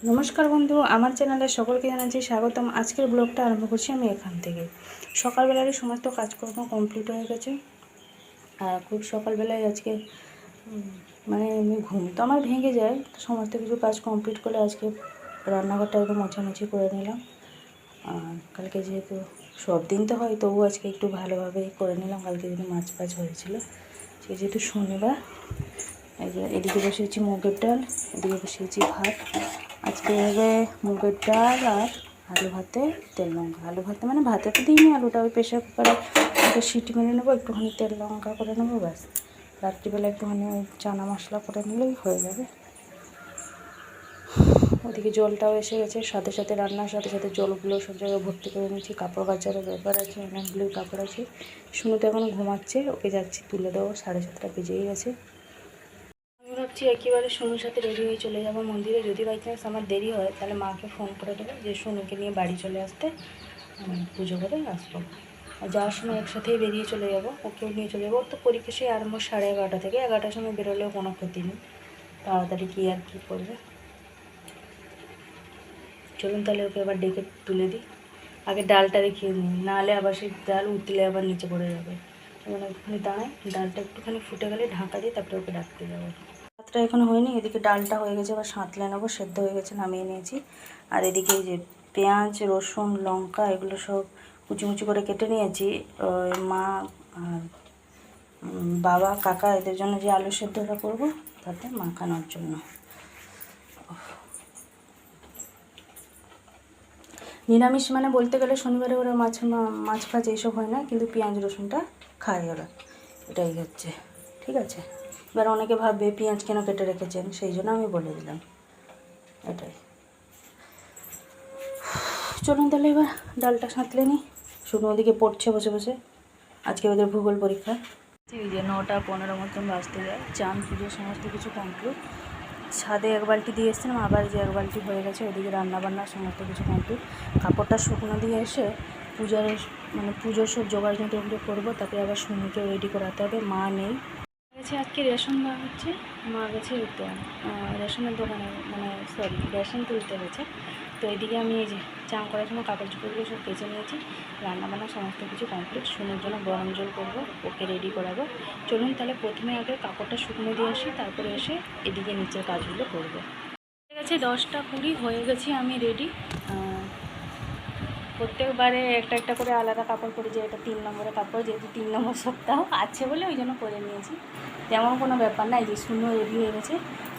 নমস্কার বন্ধু, আমার চ্যানেলে সকলকে জানাচ্ছি স্বাগতম। আজকের ব্লগটা আরম্ভ করছি আমি এখান থেকে। সকালবেলারই সমস্ত কাজকর্ম কমপ্লিট হয়ে গেছে। আর খুব সকালবেলায় আজকে মানে ঘুম তো আমার ভেঙে যায়, সমস্ত কিছু কাজ কমপ্লিট করে আজকে রান্নাঘরটা একদম মোছামুছি করে নিলাম। আর কালকে যেহেতু সব দিন তো হয়, তবু আজকে একটু ভালোভাবে করে নিলাম। কালকে যেহেতু মাছ ফাছ হয়েছিল, সে যেহেতু শনিবার। এই যে এদিকে বসিয়েছি মুগের ডাল, এদিকে বসিয়েছি ভাত। আজকে হবে মুগের ডাল আর আলু ভাতে তেল লঙ্কা। আলু ভাতে মানে ভাতে তো দিইনি, আলুটা ওই প্রেশার কুকারে একটা সিটি মেরে নেবো, একটুখানি তেল লঙ্কা করে নেবো, ব্যাস। রাত্রিবেলা একটুখানি ওই চানা মশলা করে নিলেই হয়ে যাবে। ওদিকে জলটাও এসে গেছে, সাথে সাথে রান্নার সাথে সাথে জলগুলো সব জায়গায় ভর্তি করে নিচ্ছি। কাপড় কাচারও ব্যাপার আছে, অনেকগুলোই কাপড় আছে। শুনু তো এখনও ঘুমাচ্ছে, ওকে যাচ্ছি তুলে দেবো, 7:30 বেজেই গেছে। আমি ভাবছি একেবারে শুনুর সাথে রেডি হয়ে চলে যাবো মন্দিরে। যদি বাই চান্স আমার দেরি হয়, তাহলে মাকে ফোন করে দেবো যে শুনুকে নিয়ে বাড়ি চলে আসতে, পুজো করে আসবো। আর যাওয়ার সময় একসাথেই বেরিয়ে চলে যাবো, ওকেও নিয়ে চলে যাবো। ওর তো পরীক্ষা সেই আরম্ভ 11:30 থেকে, 11টার সময় বেরোলেও কোনো ক্ষতি নেই, তাড়াতাড়ি কী আর কী করবে। চলুন তাহলে ওকে আবার ডেকে তুলে দিই। আগে ডালটা দেখিয়ে নিই, নাহলে আবার সেই ডাল উতলে আবার নিচে পড়ে যাবে। মানে একটুখানি দাঁড়ায়, ডালটা একটুখানি ফুটে গেলে ঢাকা দিয়ে তারপরে ওকে ডাকতে যাবো। ভাতটা এখনো হয়নি, এদিকে ডালটা হয়ে গেছে, এবার সাঁতলে নেবো, সেদ্ধ হয়ে গেছে, নামিয়ে নিয়েছি। আর এদিকে এই যে পেঁয়াজ, রসুন, লঙ্কা এগুলো সব কুচি কুচি করে কেটে নিয়েছি। মা আর বাবা, কাকা এদের জন্য যে আলু সেদ্ধটা করবো তাতে মাখানোর জন্য। নিরামিষ মানে বলতে গেলে শনিবারে ওরা মাছ ফাছ এইসব হয় না, কিন্তু পেঁয়াজ রসুনটা খায় ওরা, এটাই হচ্ছে। ঠিক আছে, এবার অনেকে ভাববে পেঁয়াজ কেন কেটে রেখেছেন, সেই জন্য আমি বলে দিলাম এটাই। চলুন তাহলে এবার ডালটা সাঁতলে নিই। শুধু ওদিকে পড়ছে বসে বসে, আজকে ওদের ভূগোল পরীক্ষা। এই যে 9:15 মতন বাজতে যায়, চান পুজো সমস্ত কিছু কমপ্লিট। ছাদে এক বালতি দিয়ে এসেছিলাম, আবার যে এক বালতি হয়ে গেছে। ওদিকে রান্নাবান্না সমস্ত কিছু কমপ্লিট। কাপড়টা শুকনো দিয়ে এসে পুজোর সব জোগাড় যন্ত্র এগুলো করবো, তারপরে আবার সুমিকে রেডি করাতে হবে। মা নেই, গেছে আজকে রেশন দেওয়া হচ্ছে, মা গেছে রেশনের দোকানে, রেশন তুলতে গেছে। তো এদিকে আমি এই যে চান করার সময় কাপড় চোপড়গুলো সব কেচে নিয়েছি। রান্নাবান্না সমস্ত কিছু কমপ্লিট। সুমির জন্য গরম জল করবো, ওকে রেডি করাবো। চলুন তাহলে প্রথমে আগে কাপড়টা শুকনো দিয়ে আসি, তারপরে এসে এদিকে নিচের কাজগুলো করবো। হয়ে গেছে 10:20 হয়ে গেছি আমি রেডি। প্রত্যেকবারে একটা একটা করে আলাদা কাপড় পরে, যে এটা 3 নম্বরের কাপড়, যেহেতু 3 নম্বর সপ্তাহ আছে বলে ওই জন্য করে নিয়েছি। তেমন কোনো ব্যাপার না। এই যে শূন্য রেডি হয়ে গেছে,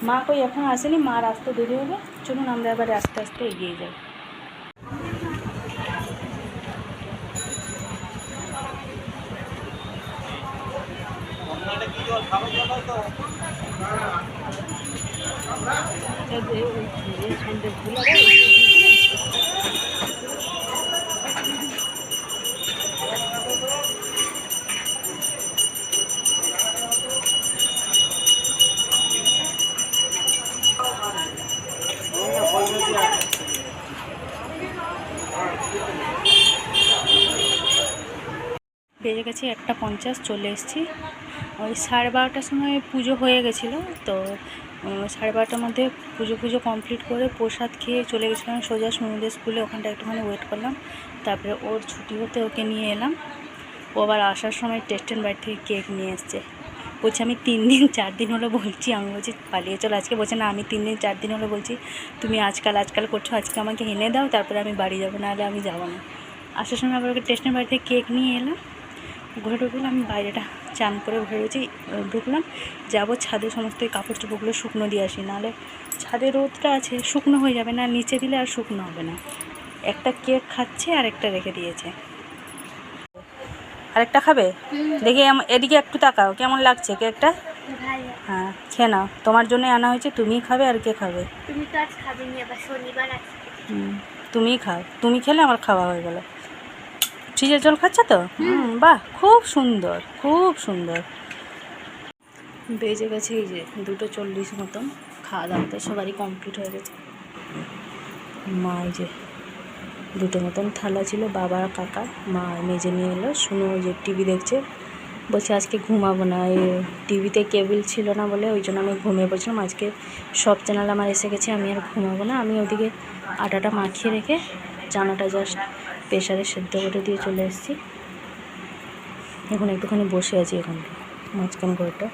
মা কই এখনও আসেনি, মার আসতে দেরি হবে। চলুন আমরা এবার আস্তে আস্তে এগিয়ে যাই। বেজে গেছে 1:50, চলে এসেছি। ওই 12:30টার সময় পুজো হয়ে গেছিলো, তো 12:30টার মধ্যে পুজো কমপ্লিট করে প্রসাদ খেয়ে চলে গেছিলাম সোজা সুমিদের স্কুলে। ওখানটা একটুখানি ওয়েট করলাম, তারপরে ওর ছুটি হতে ওকে নিয়ে এলাম। ও আবার আসার সময় টেস্টের বাড়ি থেকে কেক নিয়ে এসছে। বলছে আমি 3 দিন 4 দিন হলো বলছি, আমি বলছি পালিয়ে চলো আজকে। বলছে না, আমি 3 দিন 4 দিন হলো বলছি, তুমি আজকাল করছো, আজকে আমাকে এনে দাও, তারপরে আমি বাড়ি যাবো, নাহলে আমি যাবো না। আসার সময় আবার ওকে টেস্টের বাড়ি থেকে কেক নিয়ে এলাম। ঘরে ঢুকলাম, আমি বাইরেটা চান করে ঘরে ঢুকলাম, যাবো ছাদে সমস্ত কাপড় চোপড়গুলো শুকনো দিয়ে আসি, নাহলে ছাদে রোদটা আছে, শুকনো হয়ে যাবে না, নিচে দিলে আর শুকনো হবে না। একটা কেক খাচ্ছে আর একটা রেখে দিয়েছে। আরেকটা খাবে? দেখি এদিকে একটু তাকাও, কেমন লাগছে কেকটা? হ্যাঁ, খেয়ে নাও, তোমার জন্য আনা হয়েছে, তুমিই খাবে। আর কে খাবে? তুমি তো আজ খাবে নি, আবার শনিবার আছে। তুমিই খাও, তুমি খেলে আমার খাওয়া হয়ে গেল। ফ্রিজের জল খাচ্ছে তো? বাহ, খুব সুন্দর, খুব সুন্দর। বেজে গেছে এই যে 2:40 মতন। খাওয়া দাওয়াতে সবারই কমপ্লিট হয়ে গেছে। মা এই যে 2টো মতন থালা ছিল, বাবা কাকা, মা মেজে নিয়ে এলো। শুনো যে টিভি দেখছে, বলছে আজকে ঘুমাবো না, এই টিভিতে কেবল ছিল না বলে ওই জন্য আমি ঘুমিয়ে পড়ছিলাম। আজকে সব চ্যানেল আমার এসে গেছে, আমি আর ঘুমাবো না। আমি ওদিকে আটাটা মাখিয়ে রেখে চানাটা জাস্ট প্রেশারে সেদ্ধ করে দিয়ে চলে এসেছি। এখন একটুখানি বসে আছি এখন মাঝখান করেটা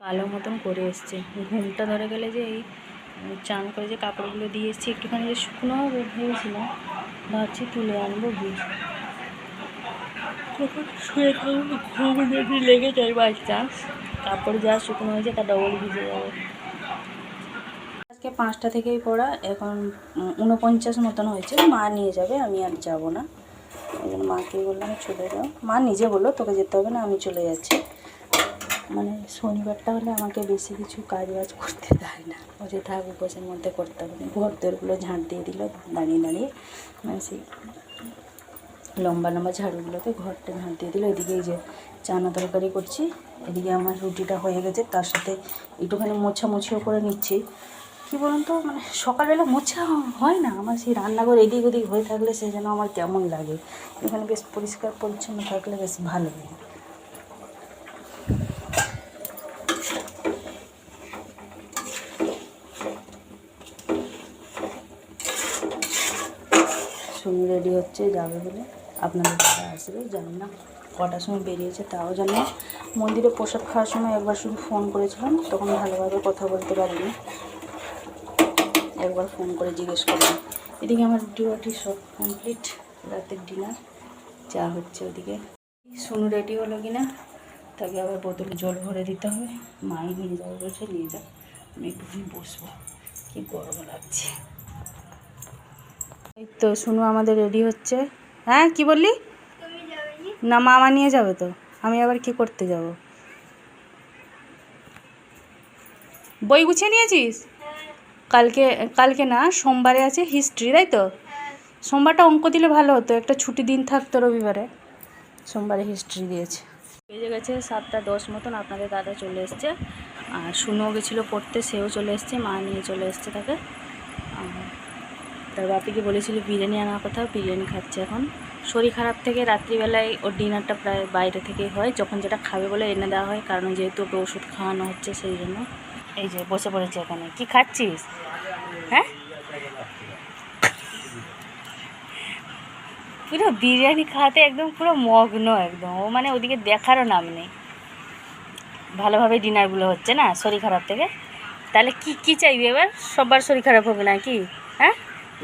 কালো মতন করে এসছে। ঘুমটা ধরে গেলে যে এই চান করে যে কাপড়গুলো দিয়ে এসেছি একটুখানি যে শুকনো ভেবেছিলাম, ভাবছি তুলে আনবো গিয়ে শুয়ে থাকবো, ঘুম যদি লেগে যায় বাই চান্স, কাপড় যা শুকনো হয়েছে তা ডবল ভিজে যাবে। আজকে 5টা থেকেই পড়া, এখন 49 মতন হয়েছে। মা নিয়ে যাবে, আমি আর যাব না। ওই জন্য মাকে বললাম চলে যাও। মা নিজে বললো তোকে যেতে হবে না, আমি চলে যাচ্ছি। মানে শনিবারটা হলে আমাকে বেশি কিছু কাজ বাজ করতে দেয় না, ও যে থাক উপোসের মধ্যে করতে হবে না। ঘর দোরগুলো ঝাঁট দিয়ে দিল দাঁড়িয়ে দাঁড়িয়ে, মানে সেই লম্বা লম্বা ঝাড়ুগুলোতে ঘরটা ঝাঁট দিয়ে দিল। এদিকে এই যে চানা তরকারি করছি, এদিকে আমার রুটিটা হয়ে গেছে, তার সাথে একটুখানি মোছামুছিও করে নিচ্ছি। কী বলুন তো, মানে সকালবেলা মোছা হয় না আমার, সেই রান্নাঘর এদিক ওদিক হয়ে থাকলে সে যেন আমার কেমন লাগে। এখানে বেশ পরিষ্কার পরিচ্ছন্ন থাকলে বেশ ভালো লাগে। সুমি রেডি হচ্ছে যাবে বলে, আপনাদের দাদা আসবে, জানি না কটার সময় বেরিয়েছে তাও জানি না। মন্দিরে প্রসাদ খাওয়ার সময় একবার শুধু ফোন করেছিলাম, তখন ভালোভাবে কথা বলতে পারিনি, একবার ফোন করে জিজ্ঞেস করলাম। এদিকে আমার ডিউটি সব কমপ্লিট, রাতের ডিনার চা হচ্ছে। ওদিকে সুনু রেডি হলো কিনা, তাকে আবার বোতলে জল ভরে দিতে হবে। মাই নিয়ে যাবে বলছে, নিয়ে যাও, আমি একটুখানি বসবো, কি গরম লাগছে। এই তো শুনু আমাদের রেডি হচ্ছে। হ্যাঁ কি বললি? না মামা নিয়ে যাবে তো, আমি আবার কি করতে যাব? বই গুছিয়ে নিয়েছিস? কালকে কালকে না, সোমবারে আছে হিস্ট্রি, তাই তো? সোমবারটা অঙ্ক দিলে ভালো হতো, একটা ছুটি দিন থাকতো রবিবারে, সোমবারে হিস্ট্রি দিয়েছে। বেজে গেছে 7:10 মতন, আপনাদের দাদা চলে এসছে, আর শুনেও গেছিলো পড়তে, সেও চলে এসছে, মা নিয়ে চলে এসছে তাকে। তার বাপিকে বলেছিল বিরিয়ানি আনার কথা, বিরিয়ানি খাচ্ছে এখন। শরীর খারাপ থেকে রাত্রিবেলায় ওর ডিনারটা প্রায় বাইরে থেকেই হয়, যখন যেটা খাবে বলে এনে দেওয়া হয়, কারণ যেহেতু ওকে ওষুধ খাওয়ানো হচ্ছে সেই জন্য। এই যে বসে পড়েছে এখানে, কি খাচ্ছিস? হ্যাঁ পুরো বিরিয়ানি খাওয়াতে একদম পুরো মগ্ন একদম, ও মানে ওদিকে দেখারও নাম নেই। ভালোভাবে ডিনারগুলো হচ্ছে না শরীর খারাপ থেকে, তাহলে কি কি চাইবি এবার? সবার শরীর খারাপ হবে না কি? হ্যাঁ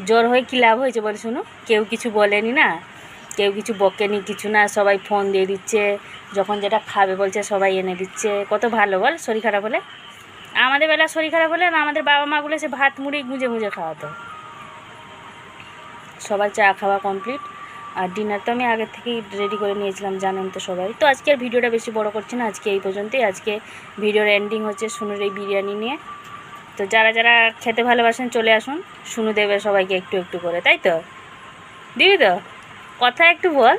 জ্বর হয়ে কী লাভ হয়েছে বল শুনো? কেউ কিছু বলেনি না, কেউ কিছু বকেনি, কিছু না, সবাই ফোন দিয়ে দিচ্ছে, যখন যেটা খাবে বলছে সবাই এনে দিচ্ছে, কত ভালো বল শরীর খারাপ হলে। আমাদের বেলা শরীর খারাপ হলে না, আমাদের বাবা মাগুলো সে ভাত মুড়ি গুঁজে গুঁজে খাওয়াতো। সবার চা খাওয়া কমপ্লিট, আর ডিনার তো আমি আগের থেকেই রেডি করে নিয়েছিলাম, জানেন তো সবাই। তো আজকে আর ভিডিওটা বেশি বড় করছি না, আজকে এই পর্যন্তই। আজকে ভিডিওর এন্ডিং হচ্ছে শুনুর এই বিরিয়ানি নিয়ে। তো যারা যারা খেতে ভালোবাসেন চলে আসুন, শুনু দেবে সবাইকে একটু একটু করে, তাই তো? দিবি তো? কথা একটু বল।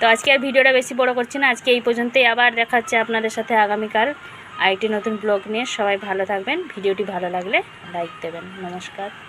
তো আজকে আর ভিডিওটা বেশি বড় করছি না, আজকে এই পর্যন্তই। আবার দেখা হচ্ছে আপনাদের সাথে আগামীকাল আরেকটি নতুন ব্লগ নিয়ে। সবাই ভালো থাকবেন, ভিডিওটি ভালো লাগলে লাইক দেবেন। নমস্কার।